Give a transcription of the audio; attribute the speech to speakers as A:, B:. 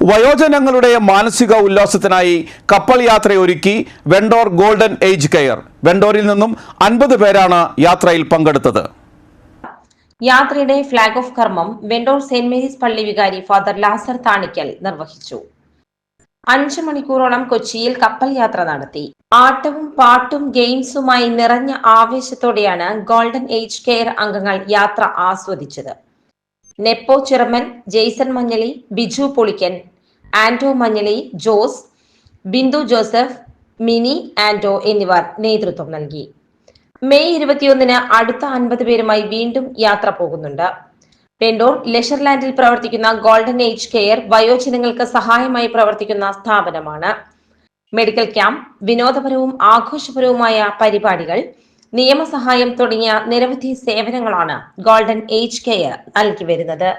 A: വയോജനങ്ങളുടെ മാനസിക ഉല്ലാസത്തിനായി കപ്പൽ യാത്രയൊരുക്കി Vendore golden age care. വെണ്ടോറിൽ നിന്നും 50 പേരാണ് യാത്രയിൽ പങ്കെടുത്തത്.
B: യാത്രയുടെ ഫ്ളാഗ് ഓഫ് കർമ്മം വെണ്ടോർ സെന്റ് മേരീസ് പള്ളി വികാരി ഫാദർ ലാസർ താണിക്കൽ നിർവഹിച്ചു. 5 മണിക്കൂറോളം കൊച്ചിയിൽ കപ്പൽ യാത്ര നടത്തി. ആട്ടവും പാട്ടും ഗെയിംസുമായി നിറഞ്ഞ ആവേശത്തോടെയാണ് ഗോൾഡൻ ഏജ് കെയർ അംഗങ്ങൾ യാത്ര ആസ്വദിച്ചത്. നെപ്പോ ചിറമൻ, ജെയ്സൺ മഞ്ഞളി, ബിജു പൊളിക്കൻ, ആന്റോ മഞ്ഞളി, ജോസ്, ബിന്ദു ജോസഫ്, മിനി, ആന്റോ എന്നിവർ നേതൃത്വം നൽകി. മെയ് 21-ന് അടുത്ത 50 പേരുമായി വീണ്ടും യാത്ര പോകുന്നുണ്ട്. വെണ്ടോർ ലെഷർലാൻഡിൽ പ്രവർത്തിക്കുന്ന ഗോൾഡൻ ഏജ് കെയർ വയോജനങ്ങൾക്ക് സഹായമായി പ്രവർത്തിക്കുന്ന സ്ഥാപനമാണ്. മെഡിക്കൽ ക്യാമ്പ്, വിനോദപരവും ആഘോഷപരവുമായ പരിപാടികൾ, നിയമസഹായം തുടങ്ങിയ നിരവധി സേവനങ്ങളാണ് ഗോൾഡൻ ഏജ് കെയർ നൽകി വരുന്നത്.